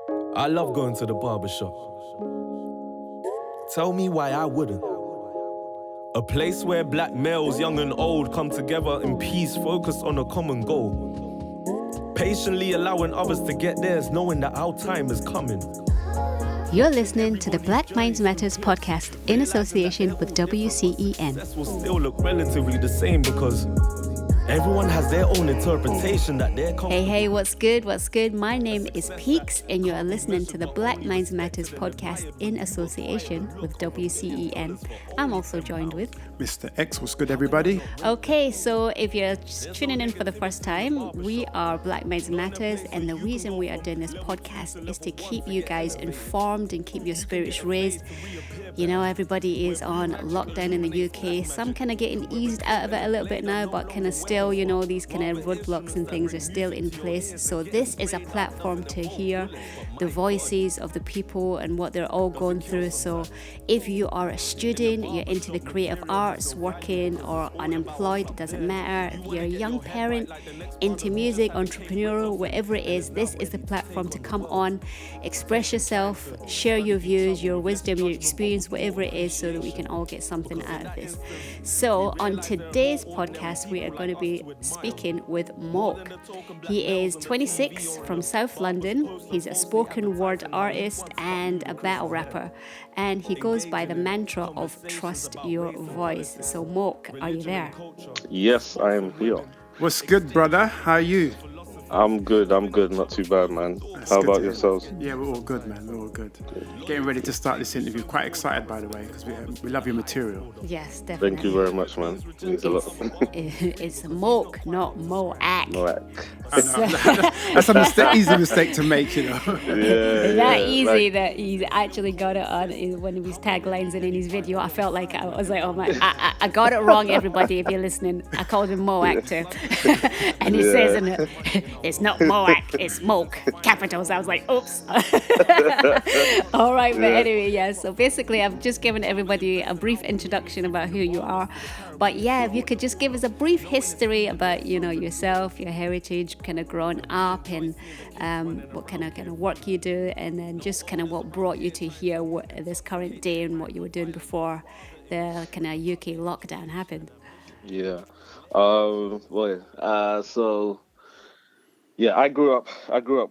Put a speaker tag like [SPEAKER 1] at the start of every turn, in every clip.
[SPEAKER 1] I love going to the barber shop. Tell me why I wouldn't. A place where black males, young and old, come together in peace, focused on a common goal. Patiently allowing others to get theirs, knowing that our time is coming.
[SPEAKER 2] You're listening to the Blackmindsmatter podcast in association with WCEN.
[SPEAKER 1] That will still look relatively the same because everyone has their own interpretation that they're comfortable.
[SPEAKER 2] Hey, what's good? What's good? My name is Peaks, and you are listening to the Blackmindsmatter podcast in association with WCEN. I'm also joined with
[SPEAKER 3] Mr. X. What's good, everybody?
[SPEAKER 2] Okay, so if you're tuning in for the first time, we are Blackmindsmatter, and the reason we are doing this podcast is to keep you guys informed and keep your spirits raised. You know, everybody is on lockdown in the UK. Some kind of getting eased out of it a little bit now, but kind of still, you know, these kind of roadblocks and things are still in place. So this is a platform to hear the voices of the people and what they're all going through. So if you are a student, you're into the creative arts, working or unemployed, it doesn't matter. If you're a young parent, into music, entrepreneurial, whatever it is, this is the platform to come on, express yourself, share your views, your wisdom, your experience, whatever it is, so that we can all get something out of this. So on today's podcast, we are going to be speaking with Moak. He is 26 from South London. He's a spoken word artist and a battle rapper, and he goes by the mantra of trust your voice. So Moak, are you there?
[SPEAKER 4] Yes, I am here.
[SPEAKER 3] What's good, brother? How are you?
[SPEAKER 4] I'm good, not too bad, man.
[SPEAKER 3] That's
[SPEAKER 4] How
[SPEAKER 3] good
[SPEAKER 4] about
[SPEAKER 3] to hear.
[SPEAKER 4] yourselves?
[SPEAKER 3] Yeah, we're all good, man. We're all good. Getting ready to start this interview. Quite excited, by the way, because we love your material.
[SPEAKER 2] Yes, definitely.
[SPEAKER 4] Thank you very much, man. It means a lot.
[SPEAKER 2] It's Moak, not Moak.
[SPEAKER 4] Alright.
[SPEAKER 3] That's a easy mistake to make, you know.
[SPEAKER 2] That easy that he's actually got it on one of his taglines and in his video. I felt like I was like, oh my, I got it wrong, everybody, if you're listening. I called him Moak too. And he says in it, it's not Moak, it's Moak, capitals. I was like, oops. All right, but anyway, yeah. So basically, I've just given everybody a brief introduction about who you are. But yeah, if you could just give us a brief history about, you know, yourself, your heritage, kind of growing up, and what kind of work you do, and then just kind of what brought you to here, this current day, and what you were doing before the kind of UK lockdown happened.
[SPEAKER 4] Yeah. So yeah, I grew up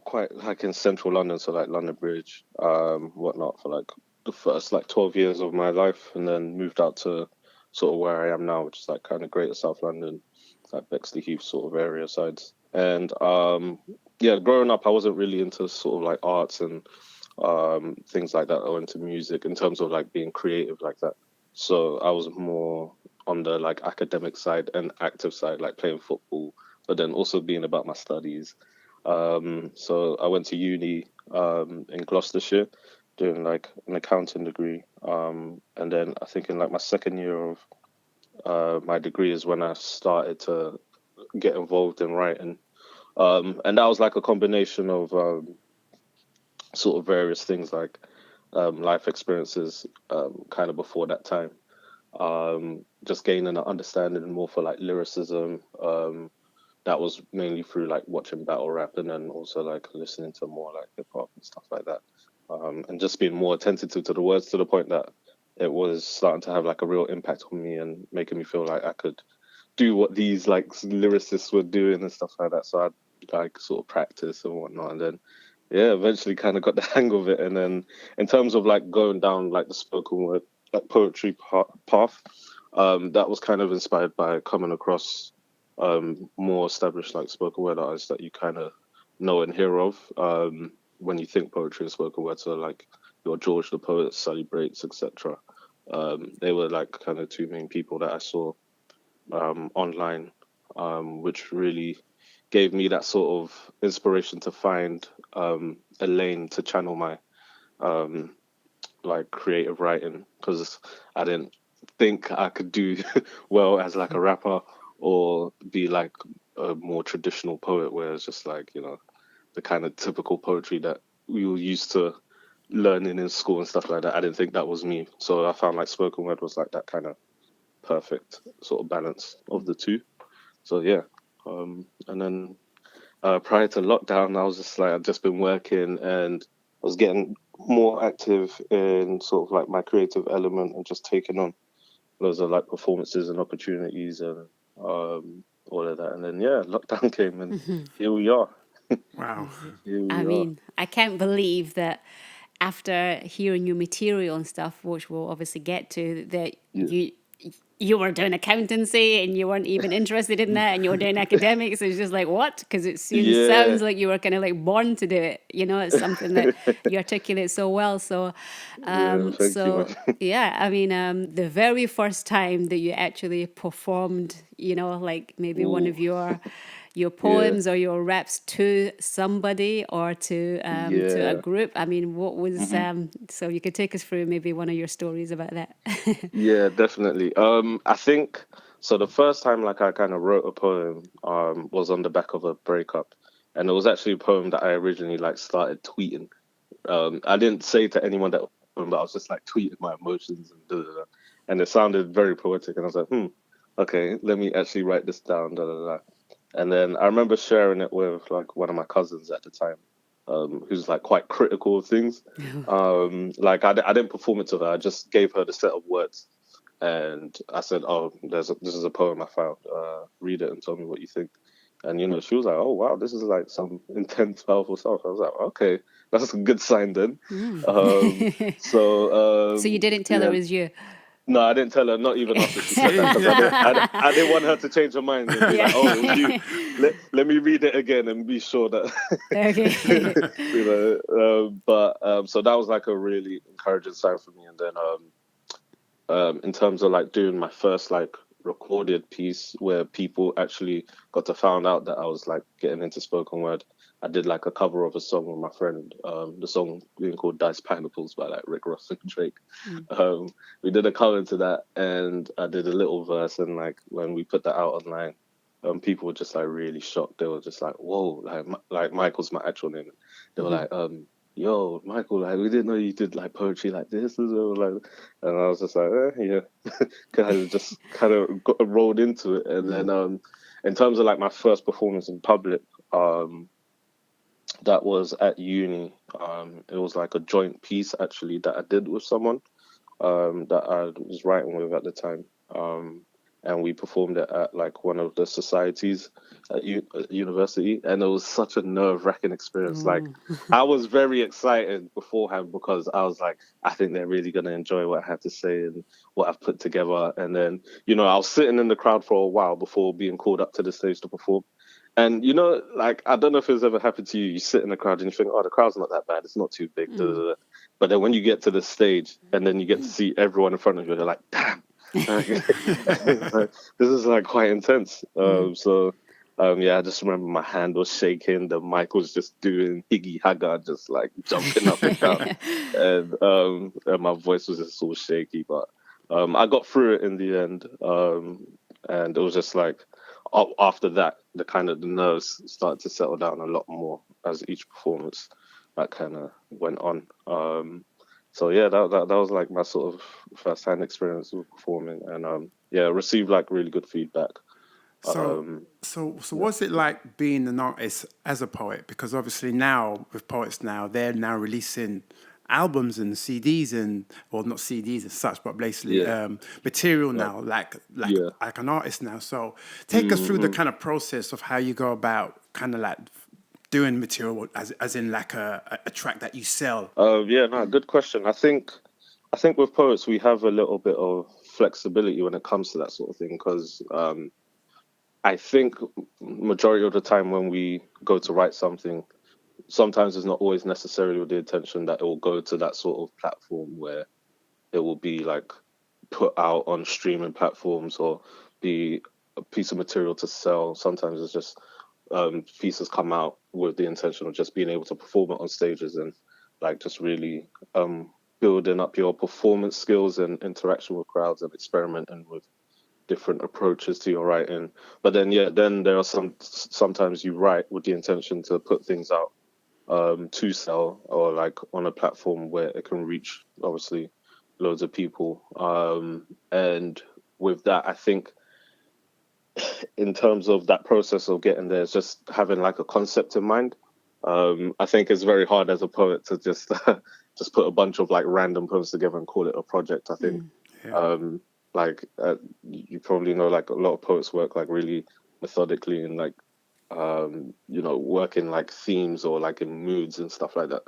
[SPEAKER 4] quite like in central London, so like London Bridge, whatnot, for like the first like 12 years of my life, and then moved out to sort of where I am now, which is like kind of Greater South London, like Bexley Heath sort of area sides. And yeah, growing up, I wasn't really into sort of like arts and things like that, or into music in terms of like being creative like that. So I was more on the like academic side and active side, like playing football, but then also being about my studies. So I went to uni in Gloucestershire, doing like an accounting degree. And then I think in like my second year of my degree is when I started to get involved in writing. And that was like a combination of sort of various things, like life experiences kind of before that time. Just gaining an understanding more for like lyricism. That was mainly through like watching battle rap, and then also like listening to more like hip hop and stuff like that. And just being more attentive to the words, to the point that it was starting to have like a real impact on me and making me feel like I could do what these like lyricists were doing and stuff like that. So I'd like sort of practice and whatnot, and then yeah, eventually kind of got the hang of it. And then in terms of like going down like the spoken word, like poetry path, that was kind of inspired by coming across more established like spoken word artists that you kind of know and hear of when you think poetry and spoken word. So like your George the Poet, Sally Brates, etc. They were like kind of two main people that I saw online, which really gave me that sort of inspiration to find a lane to channel my like creative writing, because I didn't think I could do well as like a rapper or be like a more traditional poet, where it's just like, you know, the kind of typical poetry that we were used to learning in school and stuff like that. I didn't think that was me. So I found like spoken word was like that kind of perfect sort of balance of the two. So yeah. And then prior to lockdown, I was just like, I'd just been working, and was getting more active in sort of like my creative element and just taking on loads of like performances and opportunities and all of that. And then lockdown came and here we are.
[SPEAKER 3] Wow.
[SPEAKER 4] Here we
[SPEAKER 2] I
[SPEAKER 4] are.
[SPEAKER 2] mean, I can't believe that after hearing your material and stuff, which we'll obviously get to, that you were doing accountancy and you weren't even interested in that, and you were doing academics. It's just like, what? Because it sounds like you were kind of like born to do it. You know, it's something that you articulate so well. So,
[SPEAKER 4] Thank you, man.
[SPEAKER 2] yeah, I mean, the very first time that you actually performed, you know, like maybe one of your poems or your raps to somebody or to a group. I mean, what was so you could take us through maybe one of your stories about that.
[SPEAKER 4] Yeah, definitely. I think so. The first time, like, I kind of wrote a poem, was on the back of a breakup, and it was actually a poem that I originally like started tweeting. I didn't say to anyone that, but I was just like tweeting my emotions and da, da, da. And it sounded very poetic, and I was like, okay, let me actually write this down, da, da, da. And then I remember sharing it with like one of my cousins at the time, who's like quite critical of things. Like I didn't perform it to her. I just gave her the set of words, and I said, "Oh, this is a poem I found. Read it and tell me what you think." And she was like, "Oh wow, this is like some intense, powerful stuff." I was like, "Okay, that's a good sign then."
[SPEAKER 2] So you didn't tell her it was you.
[SPEAKER 4] No, I didn't tell her. Not even after she said that, because I didn't want her to change her mind and be like, "Oh, it was you." Let me read it again and be sure that. So that was like a really encouraging sign for me. And then in terms of like doing my first like recorded piece where people actually got to find out that I was like getting into spoken word, I did like a cover of a song with my friend, the song being called Diced Pineapples by like Rick Ross and Drake. We did a cover to that, and I did a little verse, and like when we put that out online, people were just like really shocked. They were just like, "Whoa!" Like Michael's my actual name. They were like, "Yo, Michael, like we didn't know you did like poetry like this." And I was just like, "Yeah," kind of just kind of got rolled into it. And then in terms of like my first performance in public, that was at uni. It was like a joint piece actually that I did with someone that I was writing with at the time. And we performed it at like one of the societies at university, and it was such a nerve-wracking experience. Like I was very excited beforehand because I was like, I think they're really gonna enjoy what I had to say and what I've put together. And then I was sitting in the crowd for a while before being called up to the stage to perform. And like I don't know if it's ever happened to you. You sit in the crowd and you think, oh, the crowd's not that bad. It's not too big. But then when you get to the stage and then you get to see everyone in front of you, they're like, damn. This is like quite intense. I just remember my hand was shaking. The mic was just doing higgy haga, just like jumping up and down, and my voice was just all shaky. But I got through it in the end, and it was just like after that, the nerves started to settle down a lot more as each performance that kind of went on. So yeah, that was like my sort of first-hand experience with performing, and received like really good feedback.
[SPEAKER 3] So what's it like being an artist as a poet? Because obviously now with poets now, they're now releasing albums and CDs or not CDs as such, but basically material now, like an artist now. So take us through the kind of process of how you go about kind of like doing material as in like a track that you sell.
[SPEAKER 4] Good question. I think with poets we have a little bit of flexibility when it comes to that sort of thing, because I think majority of the time when we go to write something, sometimes it's not always necessarily with the intention that it will go to that sort of platform where it will be like put out on streaming platforms or be a piece of material to sell. Sometimes it's just pieces come out with the intention of just being able to perform it on stages and like just really building up your performance skills and interaction with crowds and experimenting with different approaches to your writing. But then then there are sometimes you write with the intention to put things out to sell, or like on a platform where it can reach obviously loads of people. And with that, I think in terms of that process of getting there, it's just having like a concept in mind. I think it's very hard as a poet to just just put a bunch of like random poems together and call it a project. I think, you probably know, like a lot of poets work like really methodically and like work in like themes or like in moods and stuff like that.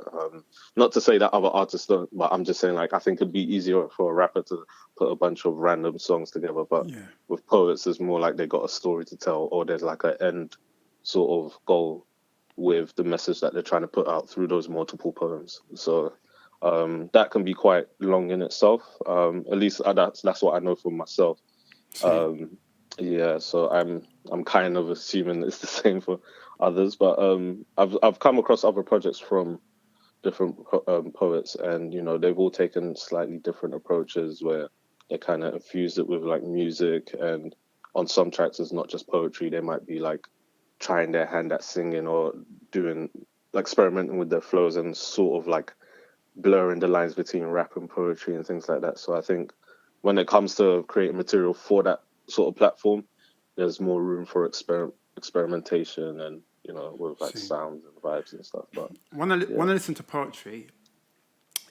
[SPEAKER 4] Not to say that other artists don't, but I'm just saying like I think it'd be easier for a rapper to put a bunch of random songs together. But with poets, it's more like they got a story to tell, or there's like an end sort of goal with the message that they're trying to put out through those multiple poems. So that can be quite long in itself. At least that's what I know for myself. So I'm kind of assuming it's the same for others, but I've come across other projects from different poets, and they've all taken slightly different approaches where they kind of infused it with like music, and on some tracks it's not just poetry. They might be like trying their hand at singing or doing like experimenting with their flows and sort of like blurring the lines between rap and poetry and things like that. So I think when it comes to creating material for that sort of platform, there's more room for experimentation and with like sounds and vibes and stuff. But
[SPEAKER 3] when I listen to poetry,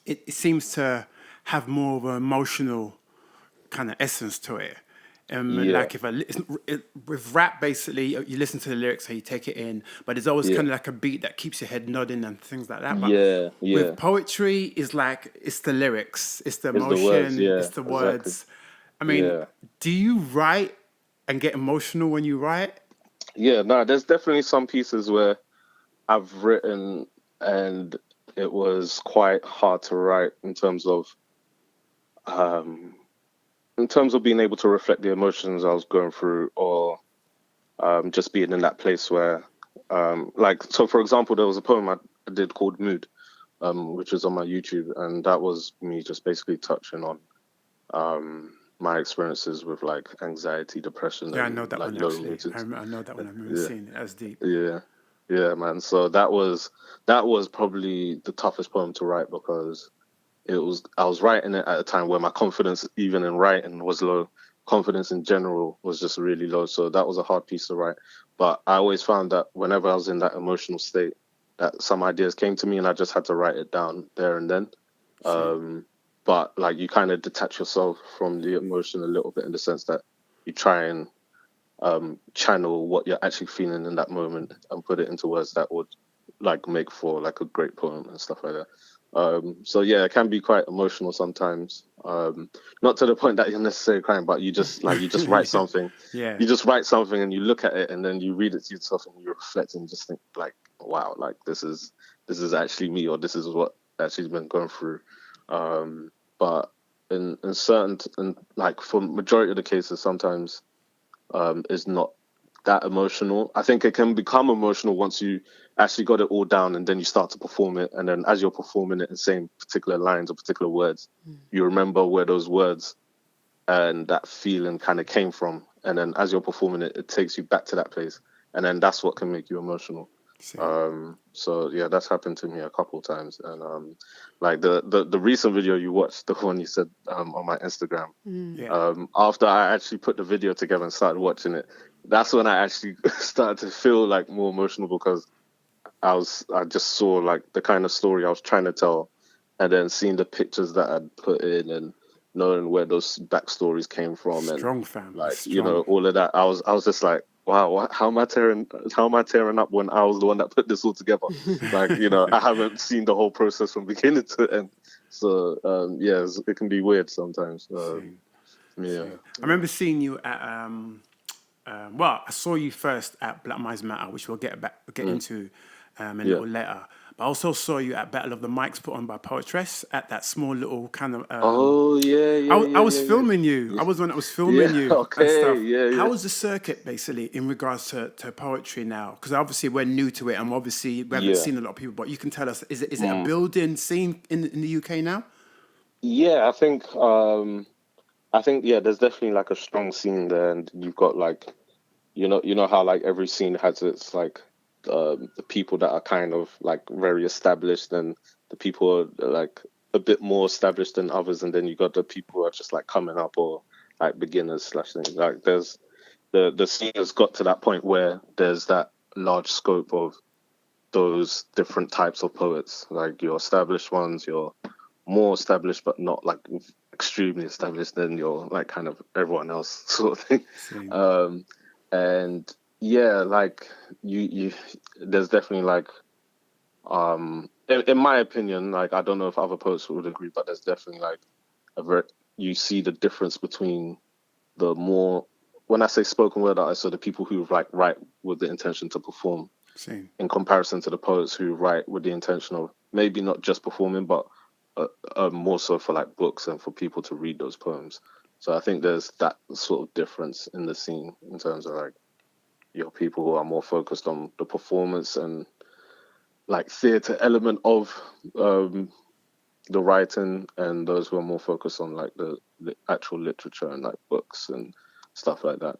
[SPEAKER 3] it seems to have more of an emotional kind of essence to it. Like if with rap, basically you listen to the lyrics and you take it in, but there's always kind of like a beat that keeps your head nodding and things like that. But with poetry, it's like it's the lyrics, it's the emotion, it's the words. I mean, do you write and get emotional when you write?
[SPEAKER 4] Yeah, no, there's definitely some pieces where I've written and it was quite hard to write in terms of being able to reflect the emotions I was going through, or just being in that place where, so for example, there was a poem I did called Mood, which was on my YouTube, and that was me just basically touching on my experiences with like anxiety, depression.
[SPEAKER 3] Yeah, I know that
[SPEAKER 4] like
[SPEAKER 3] one
[SPEAKER 4] low
[SPEAKER 3] actually.
[SPEAKER 4] moods.
[SPEAKER 3] I know that one. I remember seeing it. That was deep.
[SPEAKER 4] Yeah, man. So that was probably the toughest poem to write, because I was writing it at a time where my confidence, even in writing, was low. Confidence in general was just really low. So that was a hard piece to write. But I always found that whenever I was in that emotional state, that some ideas came to me and I just had to write it down there and then. But like you kind of detach yourself from the emotion a little bit, in the sense that you try and channel what you're actually feeling in that moment and put it into words that would like make for like a great poem and stuff like that. So yeah, it can be quite emotional sometimes. Not to the point that you're necessarily crying, but you just write something. You just write something and you look at it and then you read it to yourself and you reflect and just think like, wow, like this is actually me, or this is what actually been going through. But in certain, like for majority of the cases, sometimes is not that emotional. I think it can become emotional once you actually got it all down and then you start to perform it. And then as you're performing it and saying particular lines or particular words, you remember where those words and that feeling kind of came from. And then as you're performing it, it takes you back to that place. And then that's what can make you emotional. So yeah, that's happened to me a couple of times. And like the recent video you watched, the one you said on my Instagram, after I actually put the video together and started watching it, that's when I actually started to feel like more emotional, because I just saw like the kind of story I was trying to tell, and then seeing the pictures that I'd put in and knowing where those backstories came from.
[SPEAKER 3] Strong,
[SPEAKER 4] and
[SPEAKER 3] fam.
[SPEAKER 4] like
[SPEAKER 3] Strong.
[SPEAKER 4] all of that. I was just like, wow, how am I tearing up when I was the one that put this all together? Like, I haven't seen the whole process from beginning to end. So it can be weird sometimes. I
[SPEAKER 3] remember seeing you at well, I saw you first at Blackmindsmatter, which we'll get into a little later. But I also saw you at Battle of the Mics put on by Poetress at that small little kind of.
[SPEAKER 4] I
[SPEAKER 3] was filming you. I was one that was filming you and stuff. How was the circuit basically in regards to poetry now? Because obviously we're new to it, and obviously we haven't seen a lot of people. But you can tell us, is it a building scene in the UK now?
[SPEAKER 4] Yeah, I think there's definitely like a strong scene there, and you've got like, you know how like every scene has its like the people that are kind of like very established, and the people are like a bit more established than others, and then you got the people who are just like coming up, or like beginners / things. Like there's the scene has got to that point where there's that large scope of those different types of poets, like your established ones, your more established but not like extremely established, then you're like kind of everyone else sort of thing.
[SPEAKER 3] Same.
[SPEAKER 4] And yeah, like you there's definitely like in my opinion, like I don't know if other poets would agree, but there's definitely like you see the difference between the more, when I say spoken word artists, so the people who like write with the intention to perform,
[SPEAKER 3] Same.
[SPEAKER 4] in comparison to the poets who write with the intention of maybe not just performing, but more so for like books and for people to read those poems. So I think there's that sort of difference in the scene in terms of like your people who are more focused on the performance and like theatre element of the writing, and those who are more focused on like the actual literature and like books and stuff like that.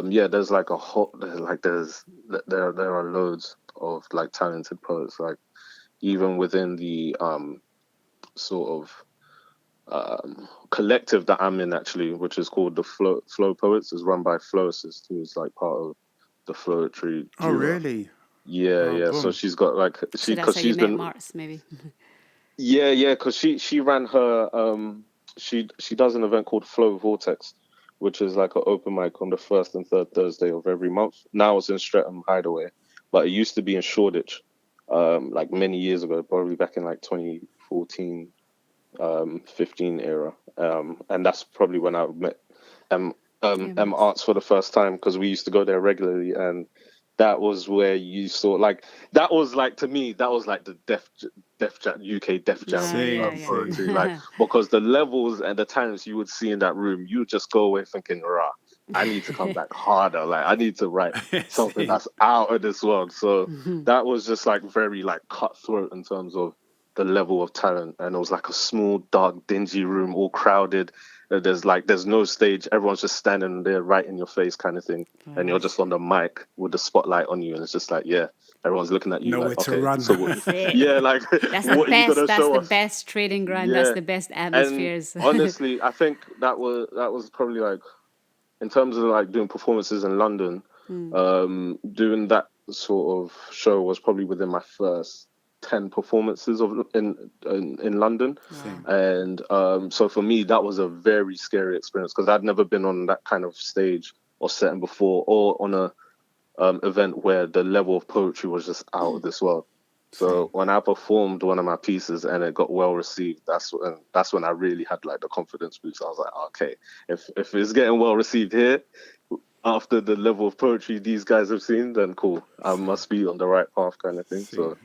[SPEAKER 4] Yeah, there's like a whole there are loads of like talented poets, like even within the sort of collective that I'm in actually, which is called the Flow Poets, is run by Flowicist, who is like part of the Flowetry
[SPEAKER 3] Oh,
[SPEAKER 4] duo.
[SPEAKER 3] really?
[SPEAKER 4] Yeah, yeah.
[SPEAKER 3] Boom.
[SPEAKER 4] So she's got like
[SPEAKER 2] So that's how you met Mars, maybe.
[SPEAKER 4] Yeah, because she ran her she does an event called Flow Vortex, which is like an open mic on the first and third Thursday of every month. Now it's in Streatham Hideaway, but it used to be in Shoreditch, like many years ago, probably back in like 2014, 15 era. And that's probably when I met M Arts for the first time, because we used to go there regularly, and that was where you saw like that was like, to me, that was like the Def Jam, UK Def Jam poetry, like, because the levels and the talents you would see in that room, you would just go away thinking, rah, I need to come back harder, like I need to write something that's out of this world. So that was just like very like cutthroat in terms of the level of talent, and it was like a small, dark, dingy room, all crowded. There's no stage, everyone's just standing there right in your face kind of thing, and you're just on the mic with the spotlight on you, and it's just like, yeah, everyone's looking at you
[SPEAKER 3] Nowhere
[SPEAKER 4] like,
[SPEAKER 3] to
[SPEAKER 4] okay,
[SPEAKER 3] run.
[SPEAKER 4] so yeah, like
[SPEAKER 2] That's
[SPEAKER 4] what
[SPEAKER 2] the
[SPEAKER 4] are you
[SPEAKER 2] best.
[SPEAKER 4] gonna
[SPEAKER 2] That's
[SPEAKER 4] show
[SPEAKER 2] the
[SPEAKER 4] us?
[SPEAKER 2] best trading ground.
[SPEAKER 4] Yeah.
[SPEAKER 2] That's the best atmospheres.
[SPEAKER 4] And honestly, I think that was probably like, in terms of like doing performances in London, doing that sort of show was probably within my first 10 performances in London. And so for me, that was a very scary experience, because I'd never been on that kind of stage or setting before, or on a event where the level of poetry was just out of this world. So when I performed one of my pieces and it got well received, that's when I really had like the confidence boost. I was like, okay, if it's getting well received here, after the level of poetry these guys have seen, then cool, I must be on the right path, kind of thing. So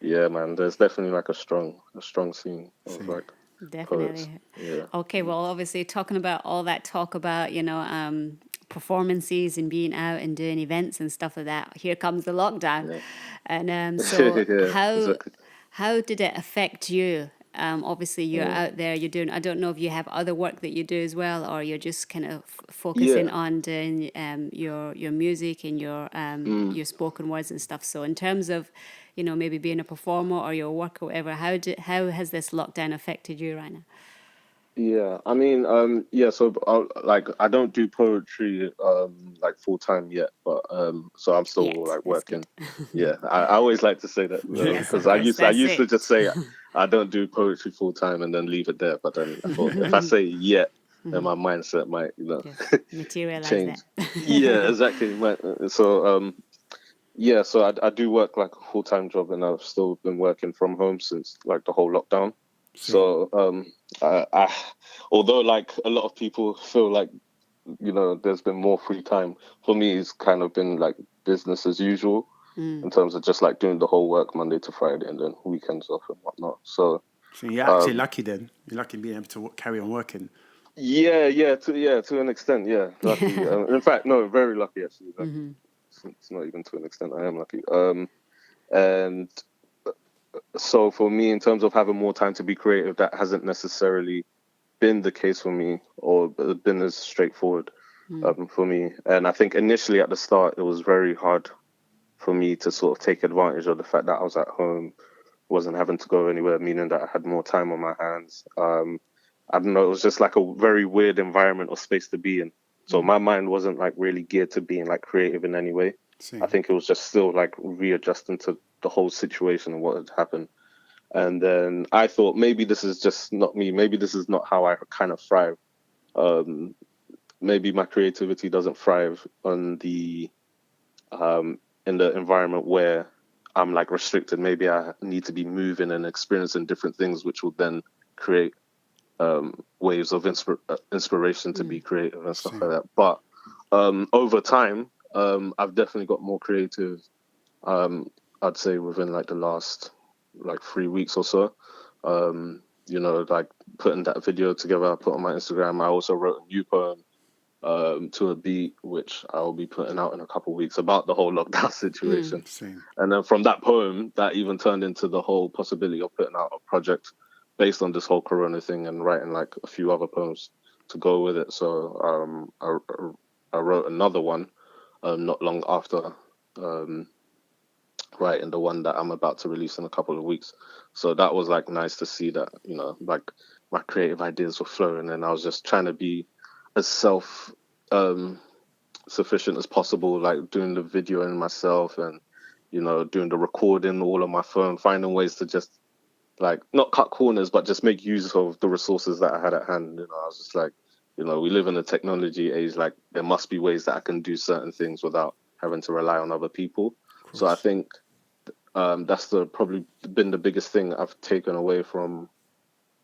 [SPEAKER 4] yeah, man, there's definitely like a strong scene of like
[SPEAKER 2] Definitely.
[SPEAKER 4] poets. Yeah.
[SPEAKER 2] Okay, well, obviously, talking about all that talk about, performances and being out and doing events and stuff like that, here comes the lockdown.
[SPEAKER 4] Yeah.
[SPEAKER 2] And so
[SPEAKER 4] Yeah, exactly.
[SPEAKER 2] how did it affect you? Obviously, you're out there, you're doing, I don't know if you have other work that you do as well, or you're just kind of focusing
[SPEAKER 4] Yeah.
[SPEAKER 2] on doing your music and your spoken words and stuff. So in terms of, maybe being a performer or your work or whatever, how has this lockdown affected you right now?
[SPEAKER 4] Yeah, I mean, yeah. So, like, I don't do poetry, like full time yet, but so I'm still
[SPEAKER 2] Yet,
[SPEAKER 4] like
[SPEAKER 2] that's good.
[SPEAKER 4] working. Yeah, I always like to say that,
[SPEAKER 2] Yes,
[SPEAKER 4] because
[SPEAKER 2] of course,
[SPEAKER 4] I
[SPEAKER 2] that's
[SPEAKER 4] used to
[SPEAKER 2] it.
[SPEAKER 4] just say I don't do poetry full time and then leave it there. But then I thought, if I say yet, then my mindset might,
[SPEAKER 2] Just materialize
[SPEAKER 4] change.
[SPEAKER 2] that.
[SPEAKER 4] Yeah, exactly. So, yeah, so I do work like a full time job, and I've still been working from home since like the whole lockdown. So, although like a lot of people feel like, there's been more free time, for me it's kind of been like business as usual, in terms of just like doing the whole work Monday to Friday and then weekends off and whatnot. So
[SPEAKER 3] So you're actually lucky then. You're lucky being able to carry on working.
[SPEAKER 4] to an extent, yeah, lucky. In fact, no, very lucky actually. Like, it's not even to an extent. I am lucky. And so for me, in terms of having more time to be creative, that hasn't necessarily been the case for me, or been as straightforward for me. And I think initially at the start, it was very hard for me to sort of take advantage of the fact that I was at home, wasn't having to go anywhere, meaning that I had more time on my hands. I don't know, it was just like a very weird environment or space to be in. So my mind wasn't like really geared to being like creative in any way.
[SPEAKER 3] Same.
[SPEAKER 4] I think it was just still like readjusting to the whole situation and what had happened. And then I thought maybe this is just not me. Maybe this is not how I kind of thrive. Um, Maybe my creativity doesn't thrive on the in the environment where I'm like restricted. Maybe I need to be moving and experiencing different things, which will then create waves of inspiration to be creative and stuff like that. But over time, I've definitely got more creative. I'd say within like the last like 3 weeks or so. Like putting that video together, I put on my Instagram. I also wrote a new poem to a beat, which I'll be putting out in a couple of weeks about the whole lockdown situation.
[SPEAKER 3] Same.
[SPEAKER 4] And then from that poem, that even turned into the whole possibility of putting out a project based on this whole Corona thing and writing like a few other poems to go with it. So I wrote another one not long after writing the one that I'm about to release in a couple of weeks. So that was like nice to see that, like my creative ideas were flowing, and I was just trying to be as self sufficient as possible, like doing the videoing myself and doing the recording all on my phone, finding ways to just like not cut corners but just make use of the resources that I had at hand. I was just like, we live in a technology age, like there must be ways that I can do certain things without having to rely on other people. So I think that's probably been the biggest thing I've taken away from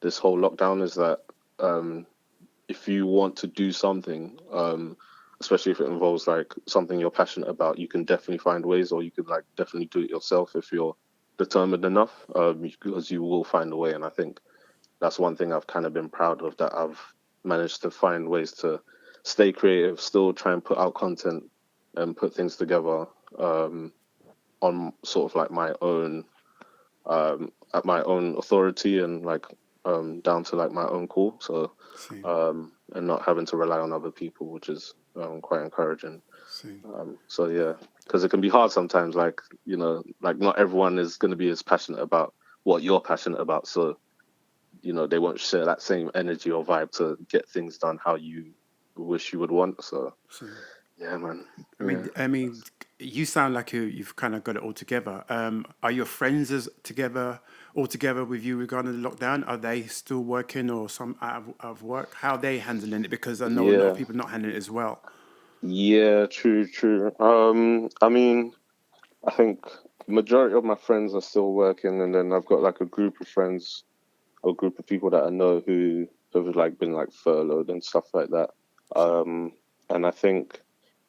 [SPEAKER 4] this whole lockdown, is that if you want to do something, especially if it involves like something you're passionate about, you can definitely find ways, or you could like definitely do it yourself if you're determined enough, because you will find a way. And I think that's one thing I've kind of been proud of, that I've managed to find ways to stay creative, still try and put out content and put things together on sort of like my own at my own authority and like down to like my own call. So and not having to rely on other people, which is quite encouraging. So yeah, because it can be hard sometimes, like like not everyone is going to be as passionate about what you're passionate about, so they won't share that same energy or vibe to get things done how you wish you would want. So yeah, man.
[SPEAKER 3] I mean, you sound like you've kind of got it all together. Are your friends all together with you regarding the lockdown? Are they still working or some out of work? How are they handling it? Because I know a lot of people not handling it as well.
[SPEAKER 4] Yeah, true. I mean, I think majority of my friends are still working, and then I've got like a group of friends, or a group of people that I know who have like been like furloughed and stuff like that. And I think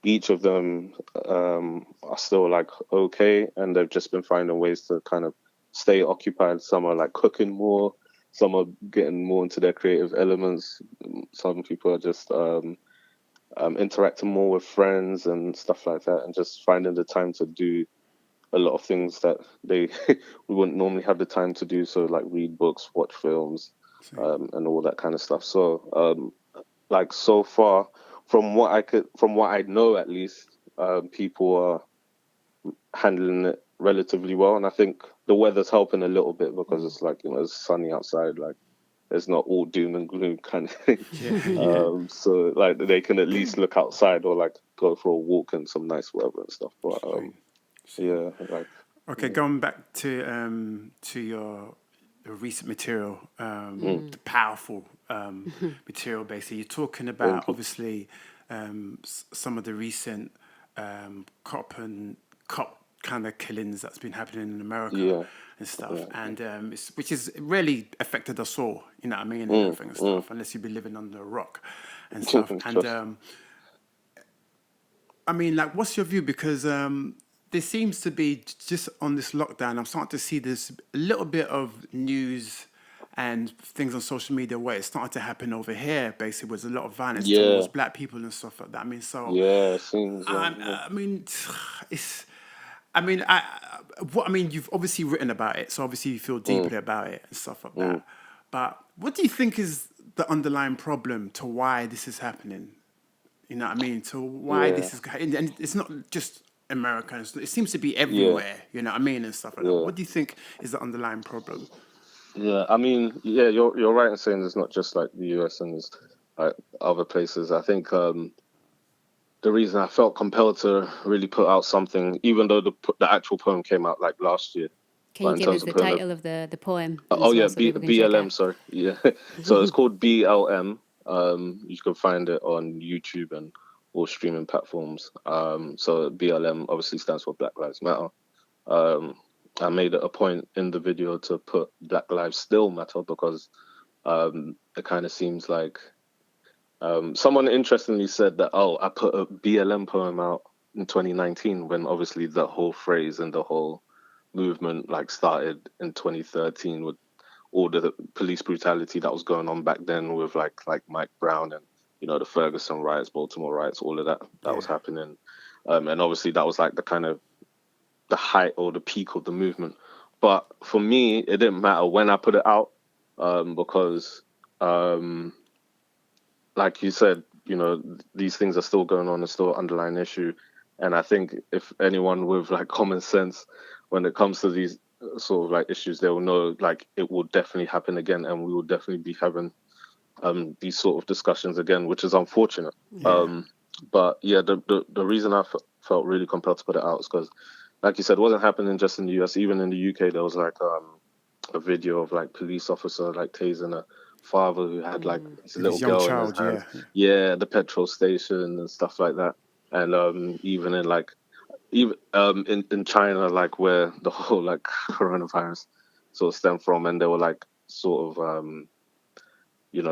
[SPEAKER 4] each of them are still like okay, and they've just been finding ways to kind of stay occupied. Some are like cooking more, some are getting more into their creative elements. Some people are just interacting more with friends and stuff like that, and just finding the time to do a lot of things that we wouldn't normally have the time to do. So like read books, watch films, and all that kind of stuff. So like so far, from what I know at least, people are handling it relatively well, and I think the weather's helping a little bit because it's like it's sunny outside, like it's not all doom and gloom kind of thing. So like they can at least look outside or like go for a walk in some nice weather and stuff. But yeah, like
[SPEAKER 3] going back to your recent material, the powerful material. Basically, you're talking about obviously some of the recent cop kind of killings that's been happening in America and stuff, and which has really affected us all. You know what I mean, and everything and stuff. Unless you've been living under a rock and stuff. And I mean, like, what's your view? Because there seems to be, just on this lockdown, I'm starting to see this a little bit of news and things on social media where it's starting to happen over here. Basically, there's a lot of violence towards black people and stuff like that. I mean, so
[SPEAKER 4] it seems.
[SPEAKER 3] I mean, it's. I mean, you've obviously written about it, so obviously you feel deeply about it and stuff like that. But what do you think is the underlying problem to why this is happening? You know what I mean? To why this is, and it's not just America. It seems to be everywhere. You know what I mean, and stuff like that. What do you think is the underlying problem?
[SPEAKER 4] Yeah, I mean, you're right in saying it's not just like the US and there's like other places. I think the reason I felt compelled to really put out something, even though the actual poem came out like last year.
[SPEAKER 2] Can you
[SPEAKER 4] in
[SPEAKER 2] give us
[SPEAKER 4] terms of
[SPEAKER 2] the
[SPEAKER 4] putting
[SPEAKER 2] title of the poem
[SPEAKER 4] oh
[SPEAKER 2] as well,
[SPEAKER 4] yeah,
[SPEAKER 2] so people can check
[SPEAKER 4] BLM.
[SPEAKER 2] out?
[SPEAKER 4] Sorry, yeah. So it's called BLM. You can find it on YouTube and all streaming platforms. So BLM obviously stands for Black Lives Matter. I made it a point in the video to put Black Lives Still Matter because it kind of seems like someone interestingly said that, oh, I put a BLM poem out in 2019 when obviously the whole phrase and the whole movement like started in 2013 with all the police brutality that was going on back then with like Mike Brown and the Ferguson riots, Baltimore riots, all of that was happening, and obviously that was like the kind of the height or the peak of the movement. But for me, it didn't matter when I put it out, because like you said, these things are still going on, it's still an underlying issue. And I think if anyone with like common sense, when it comes to these sort of like issues, they will know like it will definitely happen again, and we will definitely be having these sort of discussions again, which is unfortunate. But yeah, the reason I felt really compelled to put it out is because, like you said, it wasn't happening just in the US. Even in the UK, there was like a video of like police officer like tasing a father who had like his
[SPEAKER 3] With
[SPEAKER 4] little
[SPEAKER 3] his young
[SPEAKER 4] girl in his
[SPEAKER 3] child,
[SPEAKER 4] hands. Yeah, the petrol station and stuff like that. And even in like in China, like where the whole like coronavirus sort of stemmed from, and they were like sort of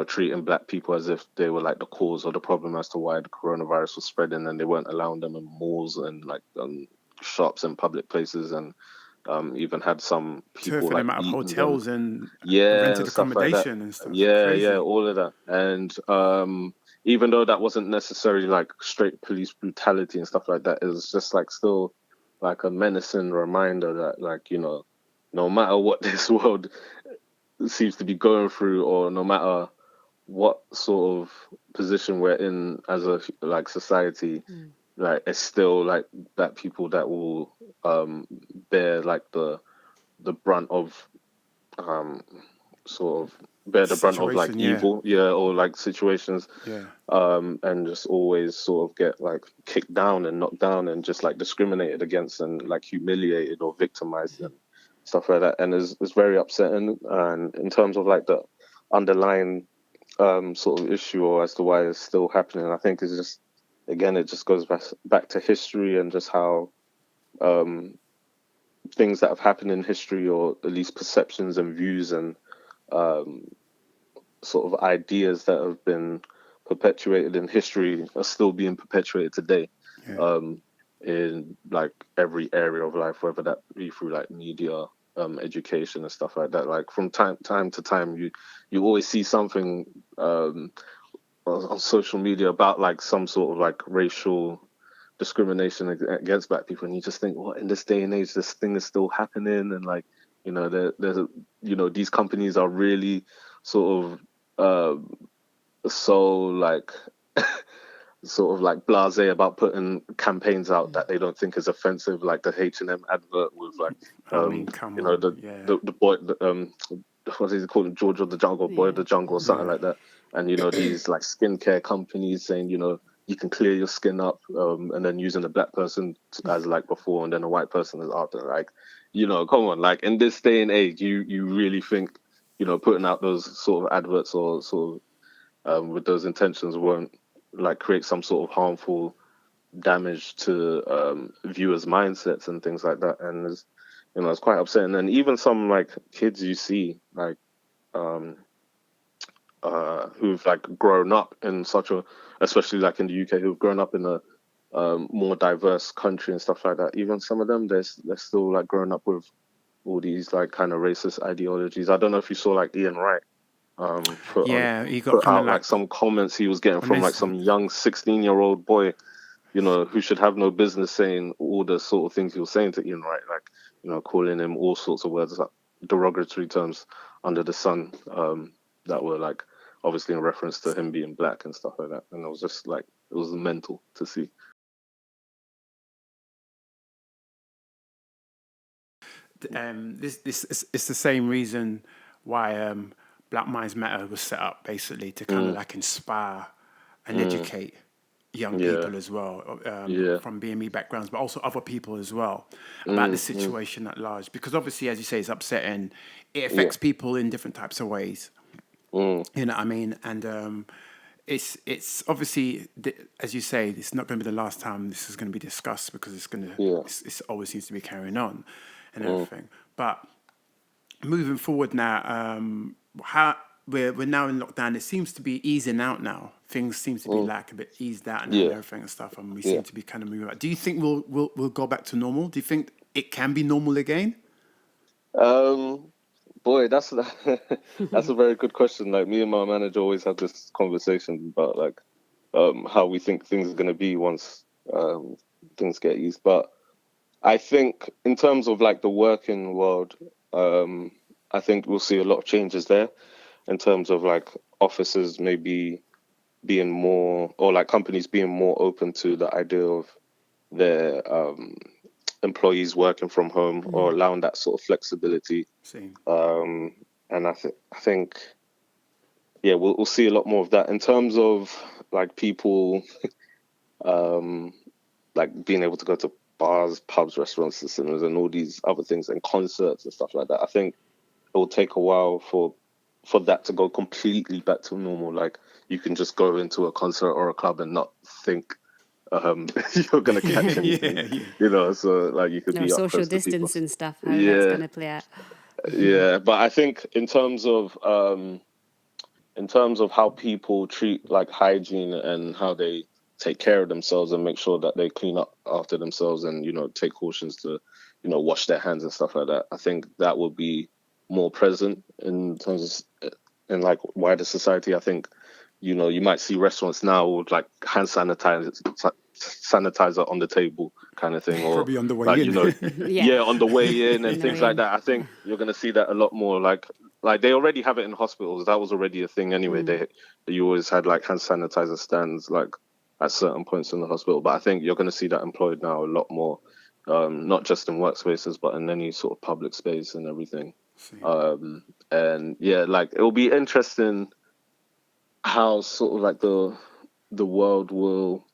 [SPEAKER 4] treating black people as if they were like the cause of the problem as to why the coronavirus was spreading, and they weren't allowing them in malls and like shops and public places, and even had some people
[SPEAKER 3] turfing
[SPEAKER 4] like
[SPEAKER 3] them out of
[SPEAKER 4] beating them,
[SPEAKER 3] hotels and
[SPEAKER 4] yeah,
[SPEAKER 3] rented
[SPEAKER 4] and stuff like that.
[SPEAKER 3] accommodation and stuff.
[SPEAKER 4] Yeah,
[SPEAKER 3] Crazy.
[SPEAKER 4] all of that. And even though that wasn't necessarily like straight police brutality and stuff like that, it was just like still like a menacing reminder that like, no matter what this world seems to be going through, or no matter what sort of position we're in as a like society, like it's still like that people that will bear like the brunt of um sort of bear the brunt of like
[SPEAKER 3] Situation, yeah.
[SPEAKER 4] evil, or like situations,
[SPEAKER 3] Yeah.
[SPEAKER 4] and just always sort of get like kicked down and knocked down and just like discriminated against and like humiliated or victimized and stuff like that. And it's very upsetting. And in terms of like the underlying sort of issue or as to why it's still happening, I think it's just, again, it just goes back to history and just how um things that have happened in history, or at least perceptions and views and um sort of ideas that have been perpetuated in history are still being perpetuated today,
[SPEAKER 3] Yeah.
[SPEAKER 4] in like every area of life, whether that be through like media, education and stuff like that. Like from time to time, you always see something on social media about like some sort of like racial discrimination against black people, and you just think, what, in this day and age this thing is still happening? And like, there's these companies are really sort of so like sort of like blasé about putting campaigns out that they don't think is offensive, like the H&M advert with like
[SPEAKER 3] I mean, come on. Yeah.
[SPEAKER 4] the boy, what is it called, George of the Jungle, Boy of the Jungle, or something like that. And these like skincare companies saying, you can clear your skin up, and then using a black person as like before and then a white person as after. Like, come on, like in this day and age, you really think putting out those sort of adverts or sort of with those intentions won't like create some sort of harmful damage to viewers' mindsets and things like that? And it's quite upsetting. And even some like kids you see like who've like grown up in such a, especially like in the UK, who've grown up in a more diverse country and stuff like that. Even some of them, they're still like growing up with all these like kind of racist ideologies. I don't know if you saw like Ian Wright
[SPEAKER 3] Yeah, he got
[SPEAKER 4] put
[SPEAKER 3] kind of
[SPEAKER 4] out like
[SPEAKER 3] like
[SPEAKER 4] some comments he was getting
[SPEAKER 3] on
[SPEAKER 4] from like
[SPEAKER 3] this.
[SPEAKER 4] some young 16-year-old boy, who should have no business saying all the sort of things he was saying to Ian Wright, like, calling him all sorts of words, like derogatory terms under the sun, that were like obviously in reference to him being black and stuff like that. And it was just like, it was mental to see.
[SPEAKER 3] This it's the same reason why Black Minds Matter was set up, basically to kind of like inspire and educate young
[SPEAKER 4] Yeah.
[SPEAKER 3] people as well,
[SPEAKER 4] Yeah.
[SPEAKER 3] from BME backgrounds, but also other people as well, about the
[SPEAKER 4] Mm,
[SPEAKER 3] situation at large. Because obviously, as you say, it's upsetting. It
[SPEAKER 4] yeah.
[SPEAKER 3] affects people in different types of ways.
[SPEAKER 4] Mm,
[SPEAKER 3] You know what I mean? And it's obviously, as you say, it's not going to be the last time this is going to be discussed, because
[SPEAKER 4] yeah.
[SPEAKER 3] it's always seems to be carrying on and
[SPEAKER 4] Mm,
[SPEAKER 3] everything. But moving forward now, how we're now in lockdown. It seems to be easing out now. Things seem to be
[SPEAKER 4] mm,
[SPEAKER 3] like a bit eased out now and
[SPEAKER 4] yeah.
[SPEAKER 3] everything and stuff. And we
[SPEAKER 4] Yeah.
[SPEAKER 3] seem to be kind of moving. Do you think we'll go back to normal? Do you think it can be normal again?
[SPEAKER 4] Um, Boy, that's that's a very good question. Like me and my manager always have this conversation about like how we think things are gonna be once things get eased. But I think in terms of like the working world, um, I think we'll see a lot of changes there in terms of like offices maybe being more, or like companies being more open to the idea of their employees working from home, or allowing that sort of flexibility.
[SPEAKER 3] Same.
[SPEAKER 4] Um, and I think yeah, we'll see a lot more of that in terms of like people um, like being able to go to bars, pubs, restaurants, and cinemas, and all these other things, and concerts and stuff like that. I think it will take a while for that to go completely back to normal. Like you can just go into a concert or a club and not think you're gonna catch anything,
[SPEAKER 3] Yeah, yeah.
[SPEAKER 4] so like you could
[SPEAKER 2] No
[SPEAKER 4] be up
[SPEAKER 2] social
[SPEAKER 4] close to people.
[SPEAKER 2] distance and stuff, how that's
[SPEAKER 4] Yeah,
[SPEAKER 2] going to play out.
[SPEAKER 4] yeah. But I think in terms of how people treat like hygiene and how they take care of themselves and make sure that they clean up after themselves, and take cautions to wash their hands and stuff like that, I think that will be more present in terms of in like wider society. I think you might see restaurants now with like sanitizer on the table kind of thing, or
[SPEAKER 3] Probably on the way
[SPEAKER 4] like
[SPEAKER 3] in.
[SPEAKER 2] Yeah.
[SPEAKER 4] yeah, on the way in
[SPEAKER 2] On
[SPEAKER 4] and
[SPEAKER 2] the
[SPEAKER 4] things
[SPEAKER 2] way
[SPEAKER 4] like
[SPEAKER 2] in.
[SPEAKER 4] that. I think you're going to see that a lot more. Like they already have it in hospitals. That was already a thing anyway. You always had like hand sanitizer stands like at certain points in the hospital. But I think you're going to see that employed now a lot more, not just in workspaces, but in any sort of public space and everything.
[SPEAKER 3] Same.
[SPEAKER 4] And yeah, like it will be interesting how sort of like the world will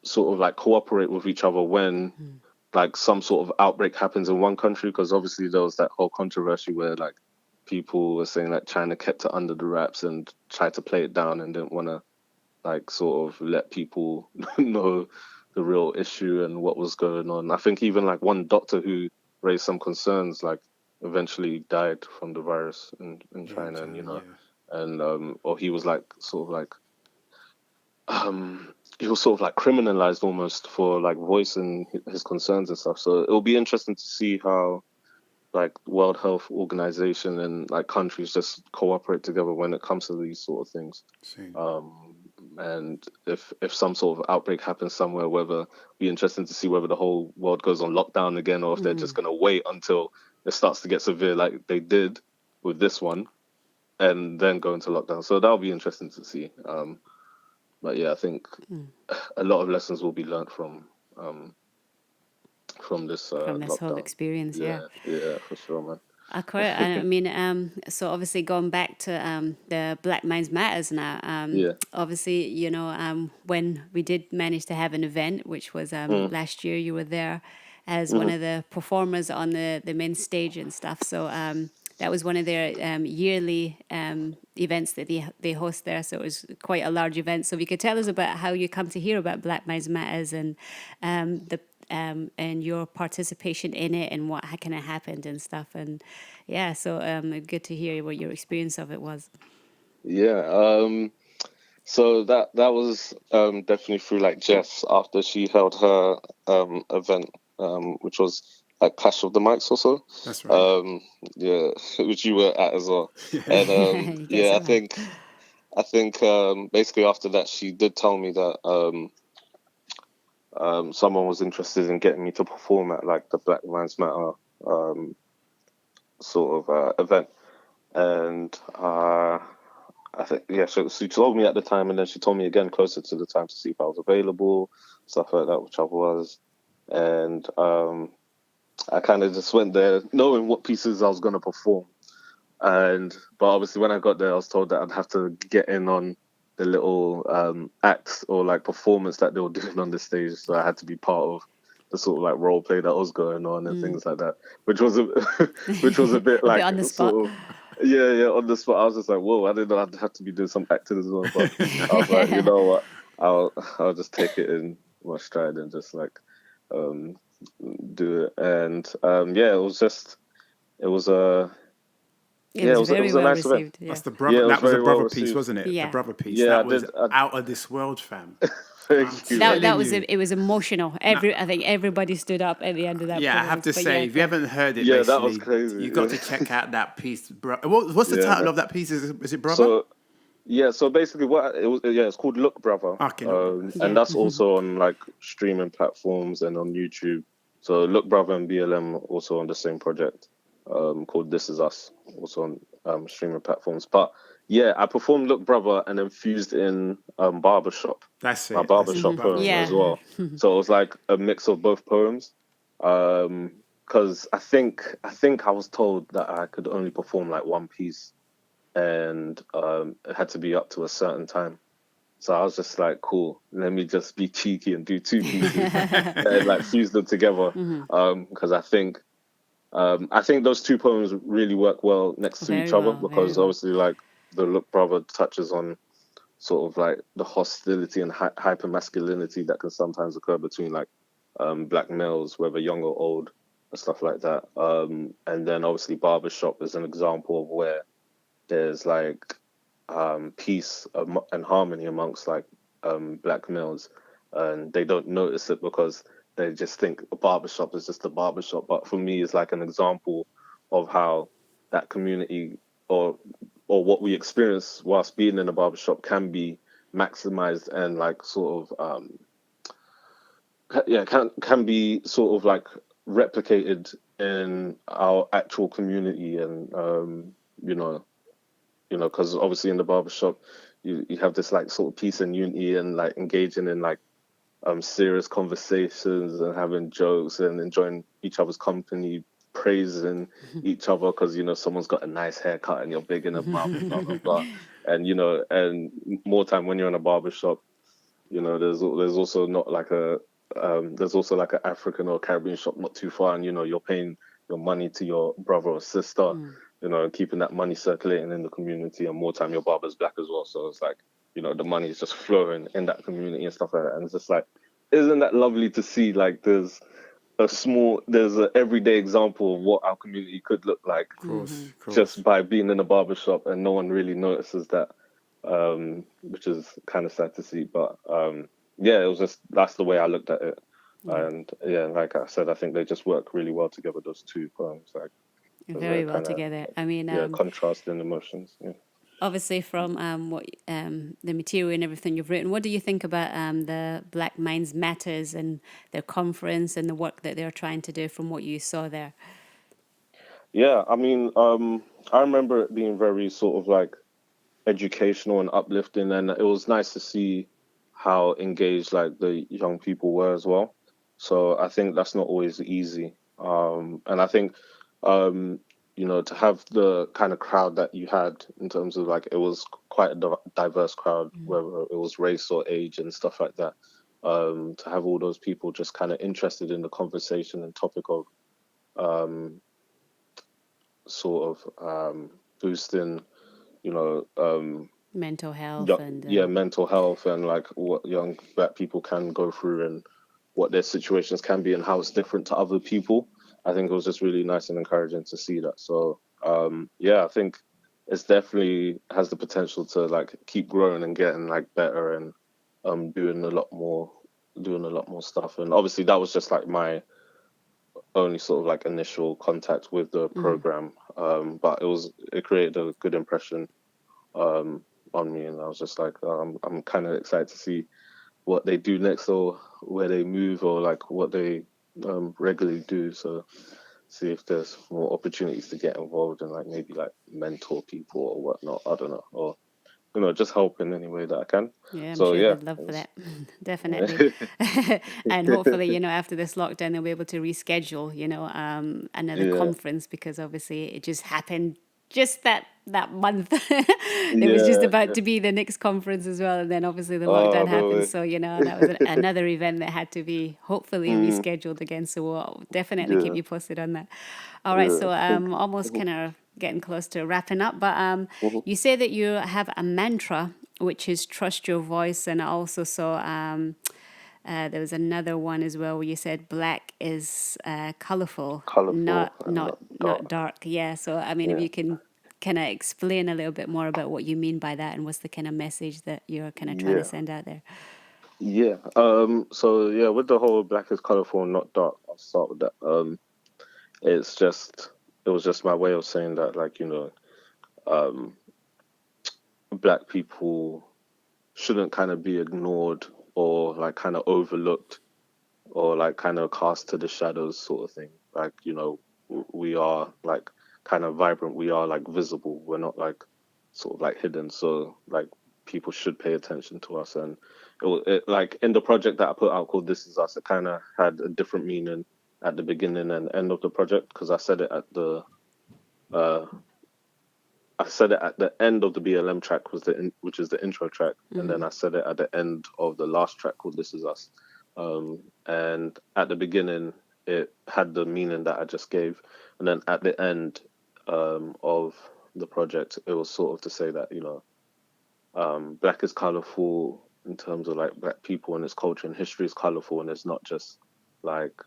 [SPEAKER 4] sort of like cooperate with each other when like some sort of outbreak happens in one country, because obviously there was that whole controversy where like people were saying like China kept it under the wraps and tried to play it down and didn't want to like sort of let people know the real issue and what was going on. I think even like one doctor who raised some concerns like eventually died from the virus in
[SPEAKER 3] Yeah,
[SPEAKER 4] China, and
[SPEAKER 3] yeah.
[SPEAKER 4] and or he was like sort of like he was sort of like criminalized almost for like voicing his concerns and stuff. So it'll be interesting to see how like World Health Organization and like countries just cooperate together when it comes to these sort of things.
[SPEAKER 3] Same.
[SPEAKER 4] And if some sort of outbreak happens somewhere, whether be interesting to see whether the whole world goes on lockdown again, or if they're just gonna wait until it starts to get severe, like they did with this one, and then go into lockdown. So that'll be interesting to see. But yeah, I think a lot of lessons will be learned from this
[SPEAKER 2] From this whole
[SPEAKER 4] lockdown.
[SPEAKER 2] experience, yeah.
[SPEAKER 4] Yeah, yeah, for sure, man.
[SPEAKER 2] Correct. I mean, so obviously going back to the Black Minds Matters now.
[SPEAKER 4] Yeah.
[SPEAKER 2] Obviously, when we did manage to have an event, which was last year, you were there as one of the performers on the main stage and stuff. So that was one of their yearly events that they host there. So it was quite a large event. So if you could tell us about how you come to hear about Black Minds Matters and and your participation in it and what kind of happened and stuff. And yeah, so good to hear what your experience of it was.
[SPEAKER 4] Yeah. So that was definitely through like Jess after she held her event, which was like Clash of the Mics or so.
[SPEAKER 3] That's right.
[SPEAKER 4] Yeah, which you were at as well. And
[SPEAKER 2] You get
[SPEAKER 4] yeah,
[SPEAKER 2] so hyped.
[SPEAKER 4] I think basically after that she did tell me that someone was interested in getting me to perform at like the Black Minds Matter sort of event, and I think yeah, so she told me at the time, and then she told me again closer to the time to see if I was available, stuff like that, which I was, and I kind of just went there knowing what pieces I was going to perform, but obviously when I got there, I was told that I'd have to get in on the little acts or like performance that they were doing on the stage. So I had to be part of the sort of like role play that was going on and things like that, which was a which was a bit
[SPEAKER 2] A bit
[SPEAKER 4] like
[SPEAKER 2] on the spot.
[SPEAKER 4] sort of yeah on the spot. I was just like, whoa, I didn't know I'd have to be doing some acting as well. But I was like, you know what, I'll just take it in my stride and just like um do it. And yeah, it was a
[SPEAKER 2] It was
[SPEAKER 4] it
[SPEAKER 2] very
[SPEAKER 4] was a
[SPEAKER 2] well
[SPEAKER 4] nice event.
[SPEAKER 2] received. Yeah.
[SPEAKER 3] That's the
[SPEAKER 4] Yeah,
[SPEAKER 3] brother.
[SPEAKER 4] it was
[SPEAKER 3] That was a
[SPEAKER 4] very well
[SPEAKER 3] brother piece,
[SPEAKER 4] received.
[SPEAKER 3] wasn't it? The
[SPEAKER 2] Yeah.
[SPEAKER 3] brother piece.
[SPEAKER 4] Yeah,
[SPEAKER 3] That was
[SPEAKER 4] I
[SPEAKER 3] out of this world, fam.
[SPEAKER 4] thank you.
[SPEAKER 2] That
[SPEAKER 3] telling
[SPEAKER 2] was
[SPEAKER 3] you.
[SPEAKER 2] it was emotional. I think everybody stood up at the end of that.
[SPEAKER 3] Yeah, I have to
[SPEAKER 2] performance. But
[SPEAKER 3] say,
[SPEAKER 2] yeah,
[SPEAKER 3] if you haven't heard it,
[SPEAKER 4] Yeah, that was
[SPEAKER 3] basically,
[SPEAKER 4] crazy.
[SPEAKER 3] you got to check out that piece. What's the
[SPEAKER 4] Yeah,
[SPEAKER 3] title
[SPEAKER 4] man.
[SPEAKER 3] of that piece? Is it Brother?
[SPEAKER 4] So yeah, so basically what it was, yeah, it's called Look Brother.
[SPEAKER 3] Okay, look, brother.
[SPEAKER 2] Yeah.
[SPEAKER 4] And that's also on like streaming platforms and on YouTube. So Look Brother and BLM also on the same project, called This Is Us, also on streaming platforms. But yeah, I performed Look Brother and then fused in Barbershop,
[SPEAKER 3] That's
[SPEAKER 4] my
[SPEAKER 3] it. That's it.
[SPEAKER 4] barbershop poem
[SPEAKER 2] Yeah.
[SPEAKER 4] as well. So it was like a mix of both poems. Because I think I was told that I could only perform like one piece, and it had to be up to a certain time. So I was just like, cool, let me just be cheeky and do two pieces and like fuse them together. Because I think those two poems really work well next to each
[SPEAKER 2] Very
[SPEAKER 4] other,
[SPEAKER 2] well, very
[SPEAKER 4] because
[SPEAKER 2] well.
[SPEAKER 4] obviously like the Look Brother touches on sort of like the hostility and hyper masculinity that can sometimes occur between like black males, whether young or old, and stuff like that. And then obviously Barbershop is an example of where there's like peace and harmony amongst like black males, and they don't notice it because they just think a barbershop is just a barbershop. But for me, it's like an example of how that community or what we experience whilst being in a barbershop can be maximized and like sort of can be sort of like replicated in our actual community. And because obviously in the barbershop you have this like sort of peace and unity and like engaging in like serious conversations and having jokes and enjoying each other's company, praising each other because someone's got a nice haircut and you're big in a mouth, blah blah blah. And and more time when you're in a barbershop, there's also not like there's also like an African or Caribbean shop not too far, and you're paying your money to your brother or sister, keeping that money circulating in the community. And more time your barber's black as well, so it's like the money is just flowing in that community and stuff like that. And it's just like, isn't that lovely to see? Like there's an everyday example of what our community could look like,
[SPEAKER 3] Of course.
[SPEAKER 4] just by being in a barbershop, and no one really notices that, which is kind of sad to see. But yeah, it was just, that's the way I looked at it. And yeah, like I said, I think they just work really well together, those two poems. Like
[SPEAKER 2] Very well together. I mean,
[SPEAKER 4] contrasting emotions. Yeah.
[SPEAKER 2] obviously from what the material and everything you've written, what do you think about the Black Minds Matters and their conference and the work that they're trying to do from what you saw there?
[SPEAKER 4] Yeah, I mean, I remember it being very sort of like educational and uplifting, and it was nice to see how engaged like the young people were as well. So I think that's not always easy. And I think to have the kind of crowd that you had, in terms of like, it was quite a diverse crowd, whether it was race or age and stuff like that. To have all those people just kind of interested in the conversation and topic of boosting,
[SPEAKER 2] Mental health
[SPEAKER 4] mental health, and like what young black people can go through and what their situations can be and how it's different to other people. I think it was just really nice and encouraging to see that. So I think it's definitely has the potential to like keep growing and getting like better, and doing a lot more stuff. And obviously that was just like my only sort of like initial contact with the program, but it created a good impression on me, and I was just like, I'm kind of excited to see what they do next, or where they move, or like what they regularly do. So see if there's more opportunities to get involved and like maybe like mentor people or whatnot. I don't know, or just help in any way that I can.
[SPEAKER 2] Yeah, I'm
[SPEAKER 4] so,
[SPEAKER 2] sure
[SPEAKER 4] yeah,
[SPEAKER 2] they'd love for that. Definitely. And hopefully, after this lockdown, they'll be able to reschedule, another conference, because obviously it just happened just that month. It was just about to be the next conference as well, and then obviously the lockdown
[SPEAKER 4] No
[SPEAKER 2] happened.
[SPEAKER 4] way.
[SPEAKER 2] So that was another event that had to be hopefully rescheduled again. So we'll definitely keep
[SPEAKER 4] Yeah,
[SPEAKER 2] you posted on that. All right,
[SPEAKER 4] yeah.
[SPEAKER 2] so almost kind of getting close to wrapping up, but
[SPEAKER 4] Mhm.
[SPEAKER 2] you say that you have a mantra, which is trust your voice, and I also saw there was another one as well where you said black is colorful,
[SPEAKER 4] Colorful
[SPEAKER 2] not
[SPEAKER 4] and
[SPEAKER 2] not
[SPEAKER 4] not
[SPEAKER 2] not
[SPEAKER 4] dark.
[SPEAKER 2] dark. Yeah. So I mean, if
[SPEAKER 4] Yeah,
[SPEAKER 2] you can kind of explain a little bit more about what you mean by that and what's the kind of message that you're kind of trying to
[SPEAKER 4] yeah,
[SPEAKER 2] send out there.
[SPEAKER 4] yeah. So yeah, with the whole black is colorful and not dark, I'll start with that. It's just it was just my way of saying that, like, um, black people shouldn't kind of be ignored or like kind of overlooked or like kind of cast to the shadows, sort of thing. Like, we are like kind of vibrant. We are like visible. We're not like sort of like hidden. So like people should pay attention to us. And like in the project that I put out called This Is Us, it kind of had a different meaning at the beginning and end of the project, because uh I said it at the end of the BLM track, which is the intro track, and then I said it at the end of the last track called "This Is Us." And at the beginning, it had the meaning that I just gave, and then at the end of the project, it was sort of to say that black is colorful in terms of like black people and its culture and history is colorful, and it's not just like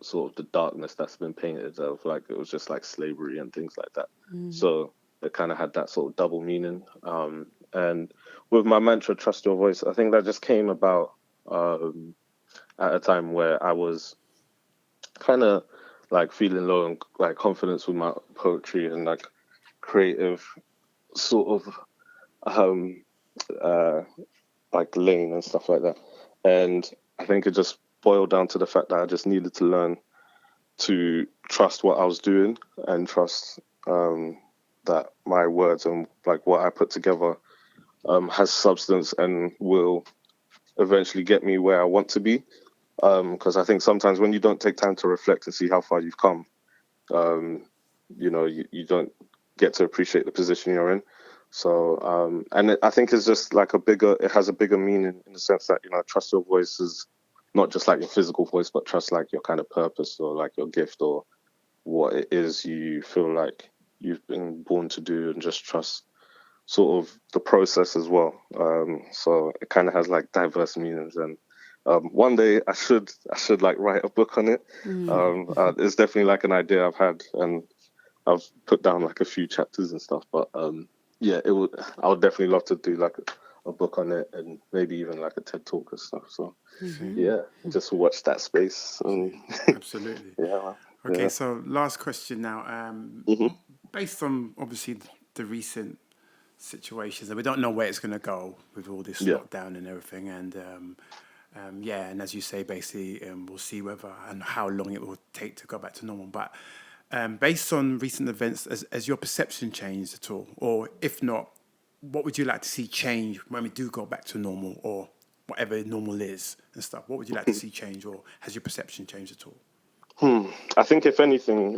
[SPEAKER 4] sort of the darkness that's been painted of, like it was just like slavery and things like that. So it kind of had that sort of double meaning. And with my mantra, trust your voice, I think that just came about at a time where I was kind of like feeling low and like confidence with my poetry and like creative sort of um uh like lane and stuff like that. And I think it just boiled down to the fact that I just needed to learn to trust what I was doing and trust that my words and like what I put together has substance and will eventually get me where I want to be. Because I think sometimes when you don't take time to reflect and see how far you've come, um, you don't get to appreciate the position you're in. So, I think it's just like it has a bigger meaning in the sense that, trust your voice is not just like your physical voice, but trust like your kind of purpose or like your gift or what it is you feel like you've been born to do, and just trust sort of the process as well. So it kind of has like diverse meanings, and one day I should like write a book on it. It's definitely like an idea I've had, and I've put down like a few chapters and stuff. But yeah, I would definitely love to do like a book on it, and maybe even like a TED talk and stuff. So
[SPEAKER 3] See,
[SPEAKER 4] yeah, just watch that space.
[SPEAKER 3] see,
[SPEAKER 4] And
[SPEAKER 3] absolutely.
[SPEAKER 4] yeah, man.
[SPEAKER 3] Okay,
[SPEAKER 4] Yeah.
[SPEAKER 3] so last question now.
[SPEAKER 4] Hmm.
[SPEAKER 3] Based on obviously the recent situations, and we don't know where it's going to go with all this
[SPEAKER 4] Yeah.
[SPEAKER 3] lockdown and everything, and yeah, and as you say, basically, we'll see whether and how long it will take to go back to normal. But based on recent events, has your perception changed at all, or if not, what would you like to see change when we do go back to normal, or whatever normal is and stuff? What would you like to see change, or has your perception changed at all?
[SPEAKER 4] I think if anything,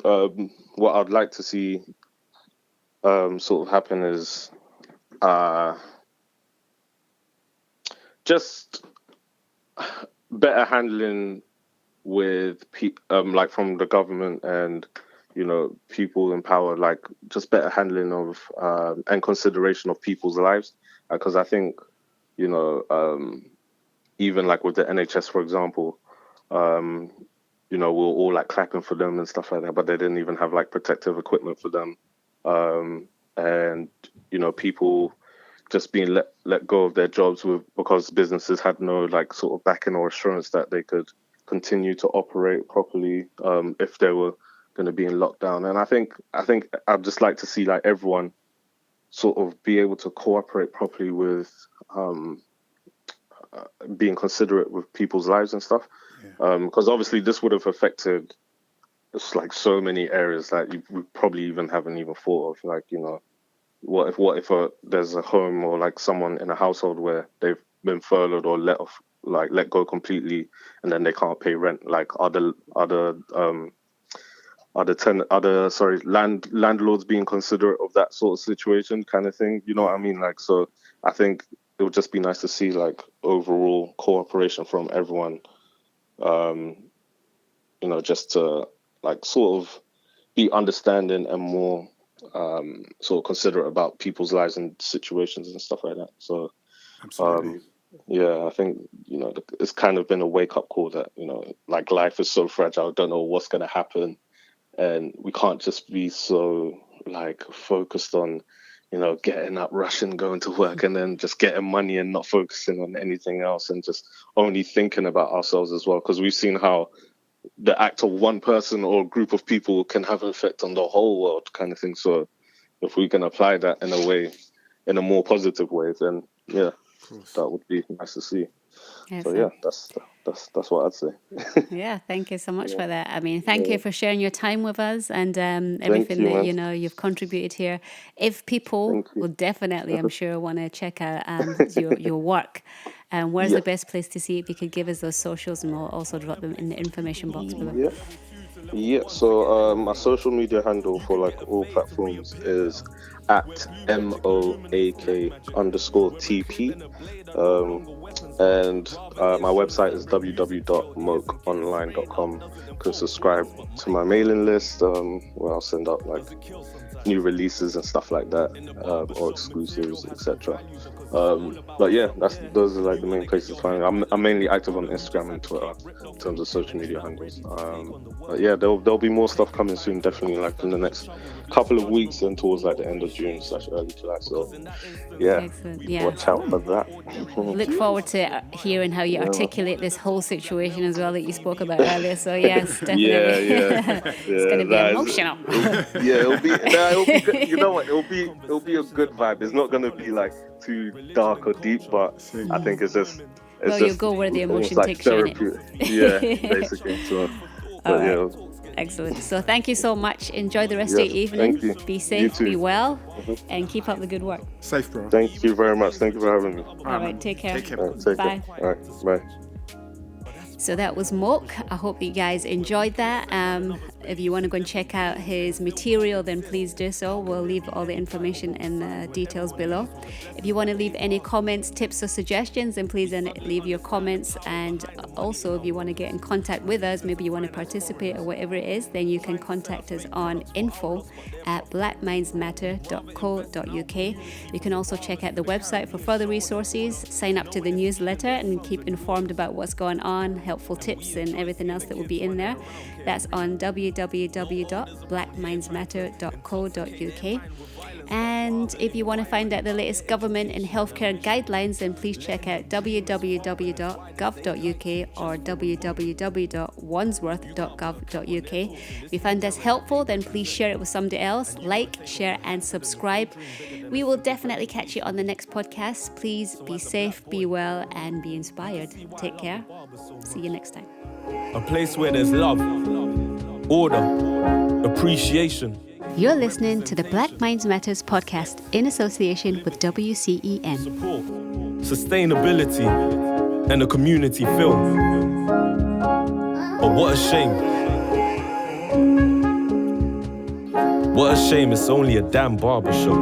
[SPEAKER 4] what I'd like to see sort of happen is uh, just better handling with like from the government and people in power, like just better handling of and consideration of people's lives, because I think you know um, even like with the NHS, for example, um, we're all like clapping for them and stuff like that, but they didn't even have like protective equipment for them. And people just being let go of their jobs because businesses had no like sort of backing or assurance that they could continue to operate properly if they were going to be in lockdown. And I think I'd just like to see like everyone sort of be able to cooperate properly with um, being considerate with people's lives and stuff.
[SPEAKER 3] Yeah.
[SPEAKER 4] Because obviously this would have affected it's like so many areas that we probably even haven't even thought of. Like, what if there's a home or like someone in a household where they've been furloughed or let off, like let go completely, and then they can't pay rent? Like, are the landlords being considerate of that sort of situation kind of thing. You know what I mean? Like, so I think it would just be nice to see like overall cooperation from everyone, just to like sort of be understanding and more sort of considerate about people's lives and situations and stuff like that. So
[SPEAKER 3] Absolutely.
[SPEAKER 4] I think, it's kind of been a wake up call that, like life is so fragile, don't know what's going to happen. And we can't just be so like focused on, getting up, rushing, going to work, and then just getting money and not focusing on anything else and just only thinking about ourselves as well. Because we've seen how the act of one person or group of people can have an effect on the whole world kind of thing. So if we can apply that in a more positive way, then that would be nice to see.
[SPEAKER 2] Excellent.
[SPEAKER 4] So that's what I'd say.
[SPEAKER 2] Yeah, thank you so much for that. I mean, thank you for sharing your time with us and everything
[SPEAKER 4] you,
[SPEAKER 2] that you've contributed here. If people will definitely, I'm sure, want to check out your work, where's the best place to see it? If you could give us those socials, and we'll also drop them in the information box below.
[SPEAKER 4] So my social media handle for like all platforms is at MOAK_TP. And my website is www.moakonline.com. You can subscribe to my mailing list, where I'll send out like new releases and stuff like that, or exclusives, etc. But yeah, those are like the main places to find me. I'm mainly active on Instagram and Twitter in terms of social media handles. But yeah, there'll be more stuff coming soon, definitely like in the next couple of weeks and towards like the end of June / early July. So yeah,
[SPEAKER 2] excellent. Yeah,
[SPEAKER 4] watch out for that.
[SPEAKER 2] Look forward to hearing how you articulate this whole situation as well that you spoke about earlier. So yes, definitely. It's going to be emotional.
[SPEAKER 4] It'll be good. You know what? It'll be a good vibe. It's not going to be like too dark or deep, but I think it's just.
[SPEAKER 2] You go where the emotion
[SPEAKER 4] like
[SPEAKER 2] takes you.
[SPEAKER 4] Yeah, basically. So,
[SPEAKER 2] Excellent. So thank you so much. Enjoy the rest of your evening.
[SPEAKER 4] Thank you.
[SPEAKER 2] Be safe, be well, and keep up the good work.
[SPEAKER 3] Safe, bro.
[SPEAKER 4] Thank you very much. Thank you for having me.
[SPEAKER 2] All right, take care.
[SPEAKER 3] Take care.
[SPEAKER 2] Bye.
[SPEAKER 4] All right, bye.
[SPEAKER 2] So that was Moak. I hope you guys enjoyed that. If you want to go and check out his material, then please do so. We'll leave all the information and the details below. If you want to leave any comments, tips, or suggestions, then please leave your comments. And also, if you want to get in contact with us, maybe you want to participate or whatever it is, then you can contact us on info@blackmindsmatter.co.uk. You can also check out the website for further resources, sign up to the newsletter, and keep informed about what's going on, helpful tips, and everything else that will be in there. That's on www.blackmindsmatter.co.uk. And if you want to find out the latest government and healthcare guidelines, then please check out www.gov.uk or www.wandsworth.gov.uk. If you found this helpful, then please share it with somebody else. Like, share, and subscribe. We will definitely catch you on the next podcast. Please be safe, be well, and be inspired. Take care. See you next time.
[SPEAKER 1] A place where there's love, order, appreciation.
[SPEAKER 2] You're listening to the Black Minds Matters podcast in association with WCEN.
[SPEAKER 1] Support, sustainability, and a community feel. But what a shame. What a shame it's only a damn barbershop.